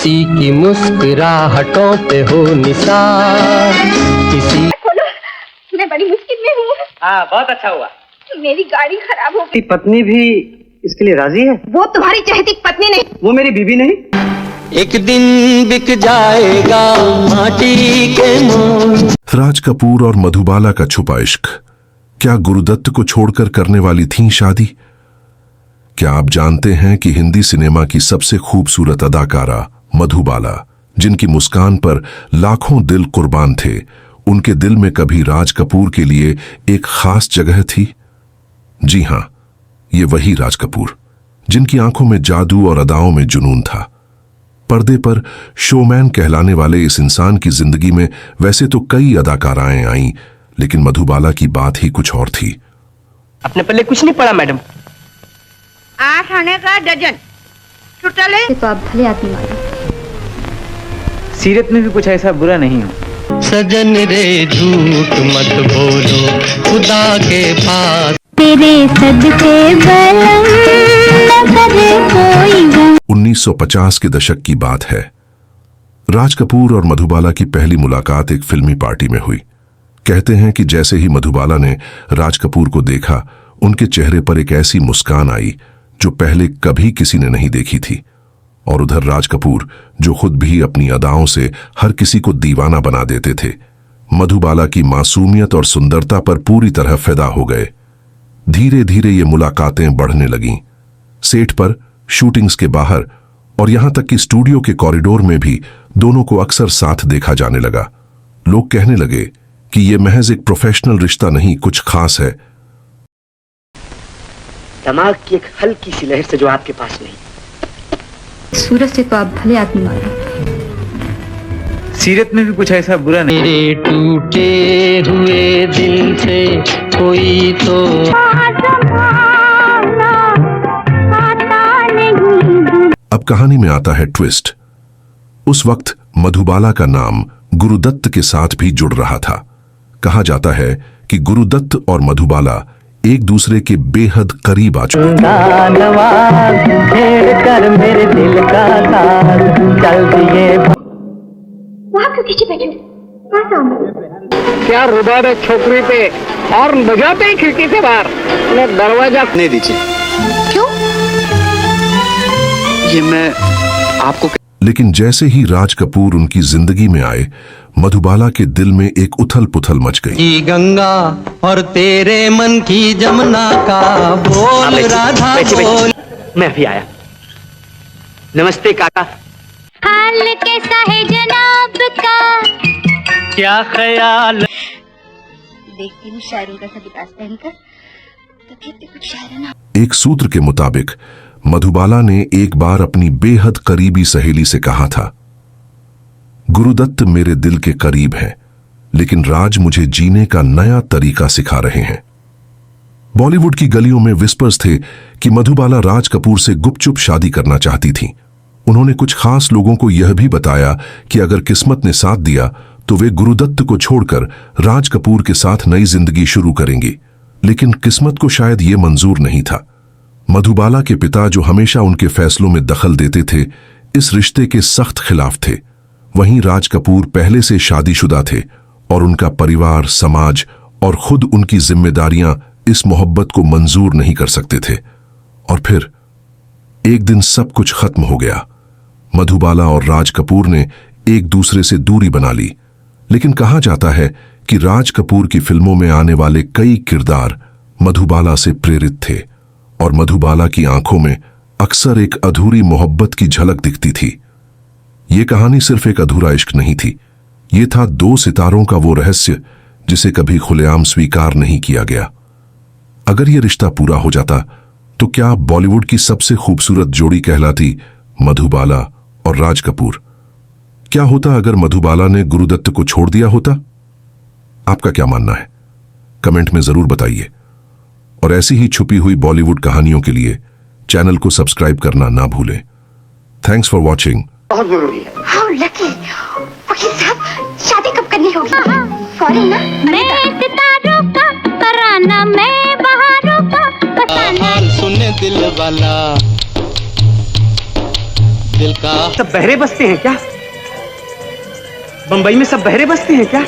किसी की मुस्कुराहटों पे हो निसार, किसी। मैं बड़ी मुश्किल में हूँ। हाँ, बहुत अच्छा हुआ। मेरी गाड़ी खराब हो गई। पत्नी भी इसके लिए राजी है? वो तुम्हारी चहेती पत्नी नहीं, वो मेरी बीवी नहीं। एक दिन बिक जाएगा माटी के मोल। राज कपूर और मधुबाला का छुपा इश्क, क्या गुरुदत्त को छोड़कर करने वाली थी शादी? क्या आप जानते हैं कि हिंदी सिनेमा की सबसे खूबसूरत अदाकारा मधुबाला, जिनकी मुस्कान पर लाखों दिल कुर्बान थे, उनके दिल में कभी राज कपूर के लिए एक खास जगह थी? जी हां, ये वही राज कपूर जिनकी आंखों में जादू और अदाओं में जुनून था। पर्दे पर शोमैन कहलाने वाले इस इंसान की जिंदगी में वैसे तो कई अदाकाराएं आईं, लेकिन मधुबाला की बात ही कुछ और थी। अपने पल्ले कुछ नहीं पड़ा मैडम। 8 आने का डजन टोटल है। तो आप भले आदमी वाले। सीरत में भी कुछ ऐसा बुरा नहीं हो। सजन रे झूठ मत बोलो खुदा के पास, तेरे सदके बलम न करे कोई गम। 1950 के दशक की बात है। राज कपूर और मधुबाला की पहली मुलाकात एक फिल्मी पार्टी में हुई। कहते हैं कि जैसे ही मधुबाला ने राज कपूर को देखा, उनके चेहरे पर एक ऐसी मुस्कान आई जो पहले कभी किसी ने नहीं देखी थी। और उधर राज कपूर, जो खुद भी अपनी अदाओं से हर किसी को दीवाना बना देते थे, मधुबाला की मासूमियत और सुंदरता पर पूरी तरह फिदा हो गए। धीरे धीरे ये मुलाकातें बढ़ने लगीं। सेट पर, शूटिंग्स के बाहर और यहां तक कि स्टूडियो के कॉरिडोर में भी दोनों को अक्सर साथ देखा जाने लगा। लोग कहने लगे कि ये महज एक प्रोफेशनल रिश्ता नहीं, कुछ खास है। दिमाग की एक हल्की सी लहर से जो आपके पास नहीं। सूरज से तो आप भले आदमी वाले। सीरत में भी कुछ ऐसा बुरा नहीं। मेरे टूटे हुए दिल से कोई तो अब कहानी में आता है ट्विस्ट। उस वक्त मधुबाला का नाम गुरुदत्त के साथ भी जुड़ रहा था। कहा जाता है कि गुरुदत्त और मधुबाला एक दूसरे के बेहद करीब आ चुके थे। वहाँ क्यों खींचे बैठे? क्या रुबाब है छोकरी पे और बजाते ही खिड़की से बाहर। दरवाजा नहीं दीजिए। क्यों? ये मैं आपको। लेकिन जैसे ही राज कपूर उनकी जिंदगी में आए, मधुबाला के दिल में एक उथल पुथल मच गई। की गंगा और तेरे मन की जमुना का बोल राधा बोल। मैं अभी आया। नमस्ते काका। हाल कैसा है जनाब का? क्या ख्याल। देखती हूँ शायरों का सा लिबास पहनकर, तो कहते कुछ शायराना। एक सूत्र के मुताबिक मधुबाला ने एक बार अपनी बेहद करीबी सहेली से कहा था, गुरुदत्त मेरे दिल के करीब हैं, लेकिन राज मुझे जीने का नया तरीका सिखा रहे हैं। बॉलीवुड की गलियों में विस्पर्स थे कि मधुबाला राज कपूर से गुपचुप शादी करना चाहती थीं। उन्होंने कुछ खास लोगों को यह भी बताया कि अगर किस्मत ने साथ दिया तो वे गुरुदत्त को छोड़कर राज कपूर के साथ नई जिंदगी शुरू करेंगी। लेकिन किस्मत को शायद ये मंजूर नहीं था। मधुबाला के पिता, जो हमेशा उनके फैसलों में दखल देते थे, इस रिश्ते के सख्त खिलाफ थे। वहीं राज कपूर पहले से शादीशुदा थे और उनका परिवार, समाज और खुद उनकी जिम्मेदारियां इस मोहब्बत को मंजूर नहीं कर सकते थे। और फिर एक दिन सब कुछ खत्म हो गया। मधुबाला और राज कपूर ने एक दूसरे से दूरी बना ली। लेकिन कहा जाता है कि राज कपूर की फिल्मों में आने वाले कई किरदार मधुबाला से प्रेरित थे और मधुबाला की आंखों में अक्सर एक अधूरी मोहब्बत की झलक दिखती थी। ये कहानी सिर्फ एक अधूरा इश्क नहीं थी, ये था दो सितारों का वो रहस्य जिसे कभी खुलेआम स्वीकार नहीं किया गया। अगर ये रिश्ता पूरा हो जाता तो क्या बॉलीवुड की सबसे खूबसूरत जोड़ी कहलाती मधुबाला और राज कपूर? क्या होता अगर मधुबाला ने गुरुदत्त को छोड़ दिया होता? आपका क्या मानना है? कमेंट में जरूर बताइए। और ऐसी ही छुपी हुई बॉलीवुड कहानियों के लिए चैनल को सब्सक्राइब करना ना भूलें। Thanks for watching. बहुत जरूरी है। How lucky. वकील साहब, शादी कब करनी होगी? फौरन ना। मैं सितारों का तराना, मैं बहारों का फसाना। हाल सुने दिल वाला, दिल का। सब बहरे बसते हैं क्या? बंबई में सब बहरे बसते हैं क्या?